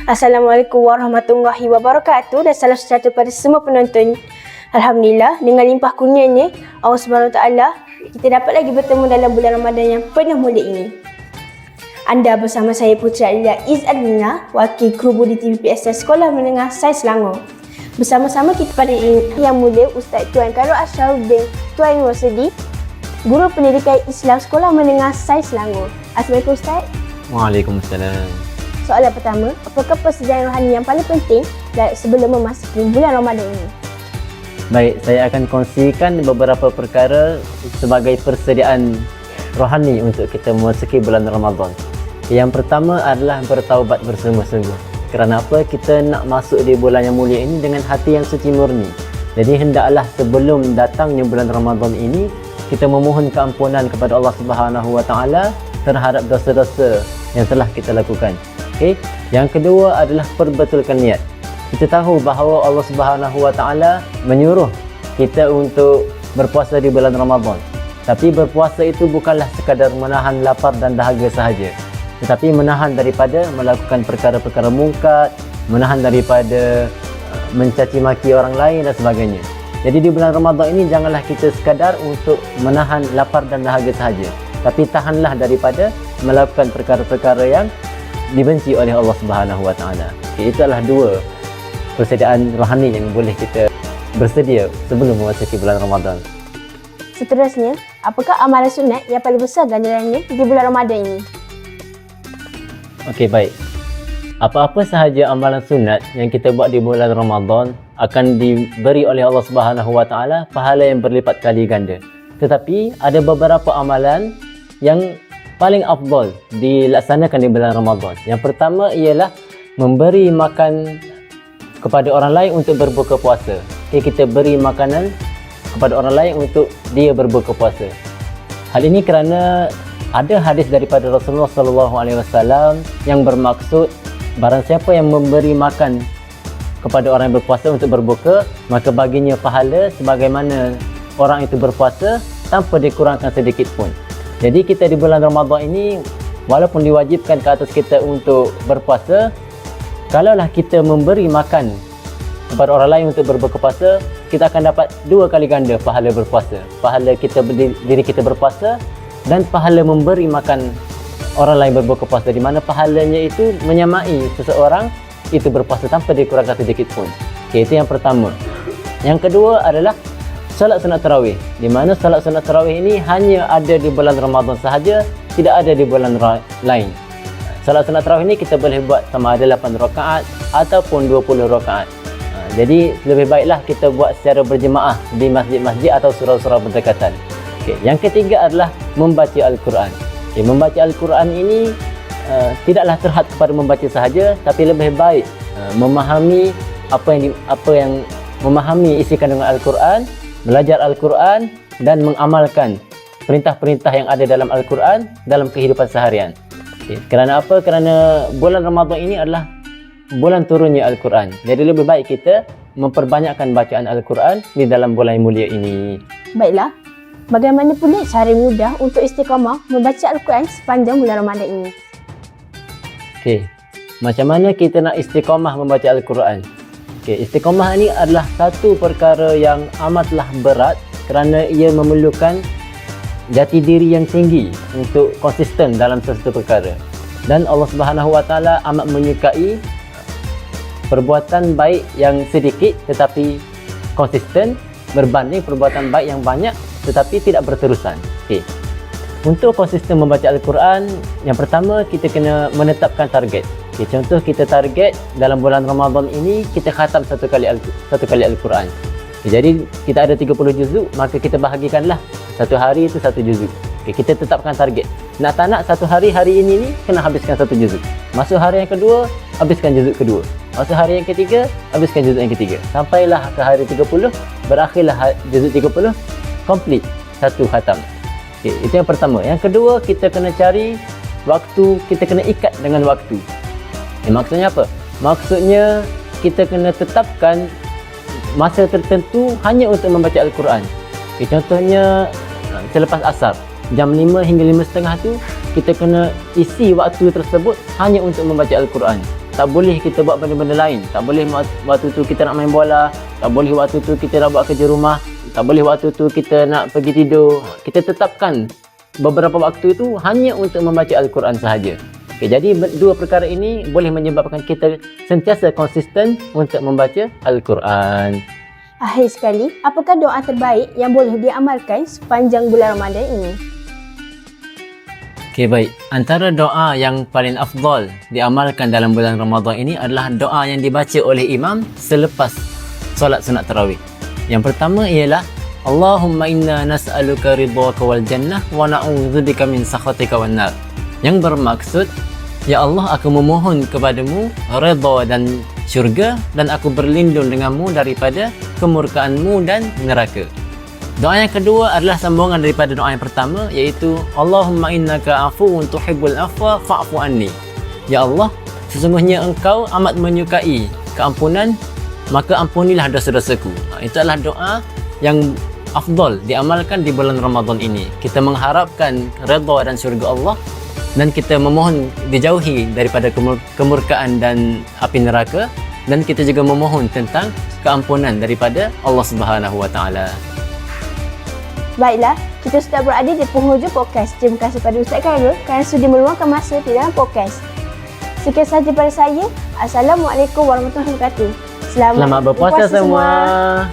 Assalamualaikum warahmatullahi wabarakatuh dan salam sejahtera pada semua penonton. Alhamdulillah, dengan limpah kurnianya Allah Subhanahu Wa Taala, kita dapat lagi bertemu dalam bulan Ramadan yang penuh mulia ini. Anda bersama saya Putri Alia Izzadina, wakil kru budi TVPSS Sekolah Menengah Sains Selangor. Bersama-sama kita pada yang mulia Ustaz Tuan Karol Ashraf bin Tuan Nur Sedi, Guru Pendidikan Islam Sekolah Menengah Sains Selangor. Assalamualaikum Ustaz. Waalaikumsalam. Soalan pertama, apakah persediaan rohani yang paling penting sebelum memasuki bulan Ramadan ini? Baik, saya akan kongsikan beberapa perkara sebagai persediaan rohani untuk kita memasuki bulan Ramadan. Yang pertama adalah bertaubat bersungguh-sungguh. Kerana apa? Kita nak masuk di bulan yang mulia ini dengan hati yang suci murni. Jadi hendaklah sebelum datangnya bulan Ramadan ini, kita memohon keampunan kepada Allah Subhanahu Wa Taala terhadap dosa-dosa yang telah kita lakukan. Okey. Yang kedua adalah perbetulkan niat. Kita tahu bahawa Allah Subhanahu Wa Taala menyuruh kita untuk berpuasa di bulan Ramadan. Tapi berpuasa itu bukanlah sekadar menahan lapar dan dahaga sahaja, tetapi menahan daripada melakukan perkara-perkara mungkar, menahan daripada mencaci maki orang lain dan sebagainya. Jadi di bulan Ramadan ini janganlah kita sekadar untuk menahan lapar dan dahaga sahaja, tapi tahanlah daripada melakukan perkara-perkara yang dibenci oleh Allah Subhanahu Wa Taala. Itu adalah dua persediaan rohani yang boleh kita bersedia sebelum memasuki bulan Ramadan. Seterusnya, apakah amalan sunat yang paling besar ganjarannya di bulan Ramadan ini? Okey, baik. Apa-apa sahaja amalan sunat yang kita buat di bulan Ramadan akan diberi oleh Allah Subhanahu Wa Taala pahala yang berlipat kali ganda. Tetapi ada beberapa amalan yang paling afdal dilaksanakan di bulan Ramadan. Yang pertama ialah memberi makan kepada orang lain untuk berbuka puasa. Okay, kita beri makanan kepada orang lain untuk dia berbuka puasa. Hal ini kerana ada hadis daripada Rasulullah SAW yang bermaksud barang siapa yang memberi makan kepada orang yang berpuasa untuk berbuka, maka baginya pahala sebagaimana orang itu berpuasa tanpa dikurangkan sedikit pun. Jadi kita di bulan Ramadan ini, walaupun diwajibkan ke atas kita untuk berpuasa, kalaulah kita memberi makan kepada orang lain untuk berbuka puasa, kita akan dapat dua kali ganda pahala berpuasa. Pahala kita diri kita berpuasa dan pahala memberi makan orang lain berbuka puasa, di mana pahalanya itu menyamai seseorang itu berpuasa tanpa dikurangkan sedikit pun. Okay, itu yang pertama. Yang kedua adalah salat sunat tarawih, di mana salat sunat tarawih ini hanya ada di bulan Ramadan sahaja, tidak ada di bulan lain. Salat sunat tarawih ini kita boleh buat sama ada 8 rakaat ataupun 20 rakaat. Jadi lebih baiklah kita buat secara berjemaah di masjid-masjid atau surau-surau berdekatan. Okay. Yang ketiga adalah membaca Al-Quran. Okay. Membaca Al-Quran ini tidaklah terhad kepada membaca sahaja, tapi lebih baik memahami apa yang memahami isi kandungan Al-Quran, belajar Al-Quran dan mengamalkan perintah-perintah yang ada dalam Al-Quran dalam kehidupan seharian. Okay. Kerana apa? Kerana bulan Ramadan ini adalah bulan turunnya Al-Quran. Jadi lebih baik kita memperbanyakkan bacaan Al-Quran di dalam bulan yang mulia ini. Baiklah, bagaimana pula cara mudah untuk istiqamah membaca Al-Quran sepanjang bulan Ramadan ini? Okey, macam mana kita nak istiqamah membaca Al-Quran? Okey, istiqamah ini adalah satu perkara yang amatlah berat kerana ia memerlukan jati diri yang tinggi untuk konsisten dalam sesuatu perkara. Dan Allah Subhanahu Wa Taala amat menyukai perbuatan baik yang sedikit tetapi konsisten berbanding perbuatan baik yang banyak tetapi tidak berterusan. Okey. Untuk konsisten membaca Al-Quran, yang pertama kita kena menetapkan target. Okay, contoh kita target dalam bulan Ramadan ini kita khatam satu kali Al-Quran. Okay, jadi kita ada 30 juzuk, maka kita bahagikanlah satu hari itu satu juzuk. Okay, kita tetapkan target. Nak tak nak satu hari ini ni kena habiskan satu juzuk. Masuk hari yang kedua, habiskan juzuk kedua. Masuk hari yang ketiga, habiskan juzuk yang ketiga. Sampailah ke hari 30, berakhirlah juzuk 30, complete satu khatam. Okay, itu yang pertama. Yang kedua, kita kena cari waktu, kita kena ikat dengan waktu. Maksudnya apa? Maksudnya kita kena tetapkan masa tertentu hanya untuk membaca Al-Quran. Okay, contohnya selepas asar, jam 5 hingga 5.30 tu kita kena isi waktu tersebut hanya untuk membaca Al-Quran. Tak boleh kita buat benda-benda lain. Tak boleh waktu tu kita nak main bola, tak boleh waktu tu kita nak buat kerja rumah, tak boleh waktu tu kita nak pergi tidur. Kita tetapkan beberapa waktu itu hanya untuk membaca Al-Quran sahaja. Okay, jadi dua perkara ini boleh menyebabkan kita sentiasa konsisten untuk membaca Al-Quran. Akhir sekali, apakah doa terbaik yang boleh diamalkan sepanjang bulan Ramadan ini? Okey, baik. Antara doa yang paling afdal diamalkan dalam bulan Ramadan ini adalah doa yang dibaca oleh imam selepas solat sunat tarawih. Yang pertama ialah Allahumma inna nas'aluka ridhaka wal jannah wa na'udzubika min sakhatika wan nar. Yang bermaksud, ya Allah, aku memohon kepadamu redha dan syurga, dan aku berlindung denganmu daripada kemurkaanmu dan neraka. Doa yang kedua adalah sambungan daripada doa yang pertama, iaitu Allahumma innaka afuwun tuhibbul afwa fa'fu anni. Ya Allah, sesungguhnya engkau amat menyukai keampunan, maka ampunilah dosa-dosaku. Itu adalah doa yang afdal diamalkan di bulan Ramadan ini. Kita mengharapkan redha dan syurga Allah, dan kita memohon dijauhi daripada kemurkaan dan api neraka, dan kita juga memohon tentang keampunan daripada Allah Subhanahu wa taala. Baiklah, kita sudah berada di penghujung podcast. Terima kasih kepada Ustaz Khairul kerana sudi meluangkan masa di dalam podcast. Sekian sahaja pada saya. Assalamualaikum warahmatullahi wabarakatuh. Selamat berpuasa semua.